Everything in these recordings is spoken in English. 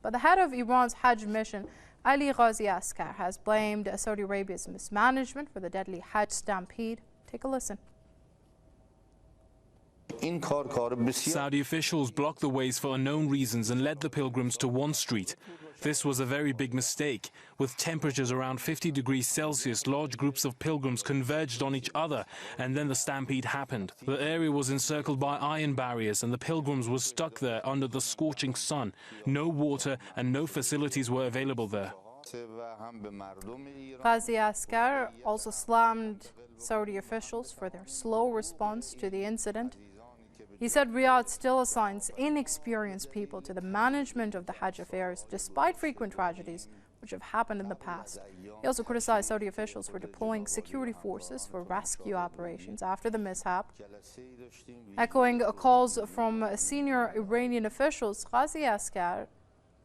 But the head of Iran's Hajj mission, Ali Ghazi Askar, has blamed Saudi Arabia's mismanagement for the deadly Hajj stampede. Take a listen. Saudi officials blocked the ways for unknown reasons and led the pilgrims to one street. This was a very big mistake. With temperatures around 50 degrees Celsius, large groups of pilgrims converged on each other, and then the stampede happened. The area was encircled by iron barriers, and the pilgrims were stuck there under the scorching sun. No water and no facilities were available there. Ghazi Askar also slammed Saudi officials for their slow response to the incident. He said Riyadh still assigns inexperienced people to the management of the Hajj affairs, despite frequent tragedies which have happened in the past. He also criticized Saudi officials for deploying security forces for rescue operations after the mishap. Echoing calls from senior Iranian officials, Ghazi Askar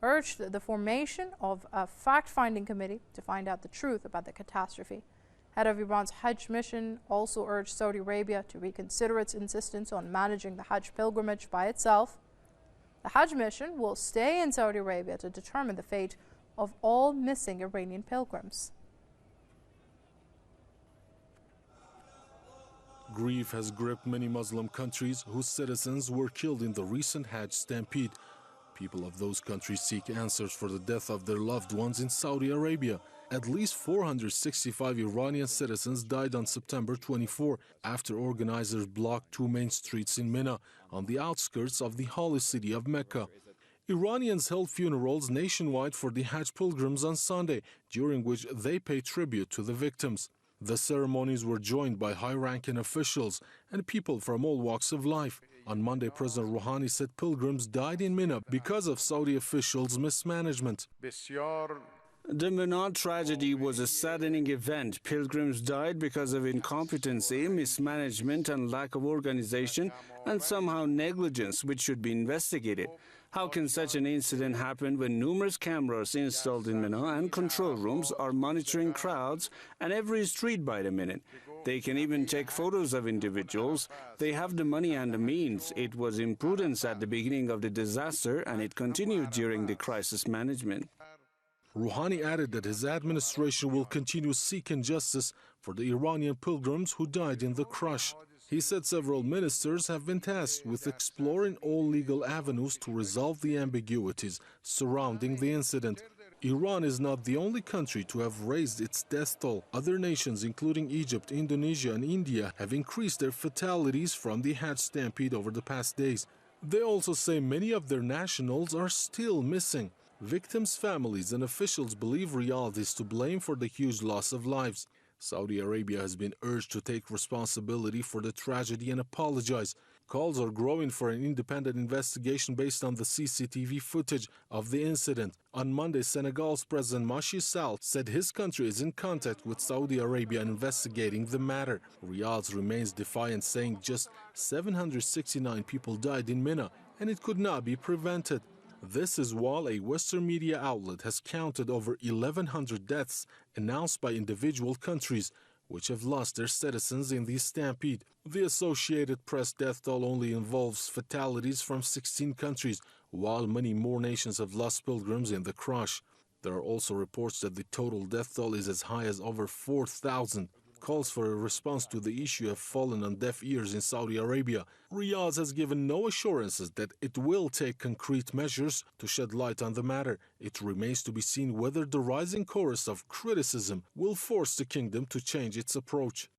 urged the formation of a fact-finding committee to find out the truth about the catastrophe. Head of Iran's Hajj mission also urged Saudi Arabia to reconsider its insistence on managing the Hajj pilgrimage by itself. The Hajj mission will stay in Saudi Arabia to determine the fate of all missing Iranian pilgrims. Grief has gripped many Muslim countries whose citizens were killed in the recent Hajj stampede. People of those countries seek answers for the death of their loved ones in Saudi Arabia. At least 465 Iranian citizens died on September 24 after organizers blocked two main streets in Mina, on the outskirts of the holy city of Mecca. Iranians held funerals nationwide for the Hajj pilgrims on Sunday, during which they paid tribute to the victims. The ceremonies were joined by high-ranking officials and people from all walks of life. On Monday, President Rouhani said pilgrims died in Mina because of Saudi officials' mismanagement. The Mina tragedy was a saddening event. Pilgrims died because of incompetency, mismanagement and lack of organization, and somehow negligence, which should be investigated. How can such an incident happen when numerous cameras installed in Mina and control rooms are monitoring crowds and every street by the minute? They can even take photos of individuals. They have the money and the means. It was imprudence at the beginning of the disaster, and it continued during the crisis management. Rouhani added that his administration will continue seeking justice for the Iranian pilgrims who died in the crush. He said several ministers have been tasked with exploring all legal avenues to resolve the ambiguities surrounding the incident. Iran is not the only country to have raised its death toll. Other nations, including Egypt, Indonesia and India, have increased their fatalities from the Hajj stampede over the past days. They also say many of their nationals are still missing. Victims' families and officials believe Riyadh is to blame for the huge loss of lives. Saudi Arabia has been urged to take responsibility for the tragedy and apologize. Calls are growing for an independent investigation based on the CCTV footage of the incident. On Monday, Senegal's President Macky Sall said his country is in contact with Saudi Arabia investigating the matter. Riyadh remains defiant, saying just 769 people died in Mina and it could not be prevented. This is while a Western media outlet has counted over 1,100 deaths announced by individual countries which have lost their citizens in the stampede. The Associated Press death toll only involves fatalities from 16 countries, while many more nations have lost pilgrims in the crush. There are also reports that the total death toll is as high as over 4,000. Calls for a response to the issue have fallen on deaf ears in Saudi Arabia. Riyadh has given no assurances that it will take concrete measures to shed light on the matter. It remains to be seen whether the rising chorus of criticism will force the kingdom to change its approach.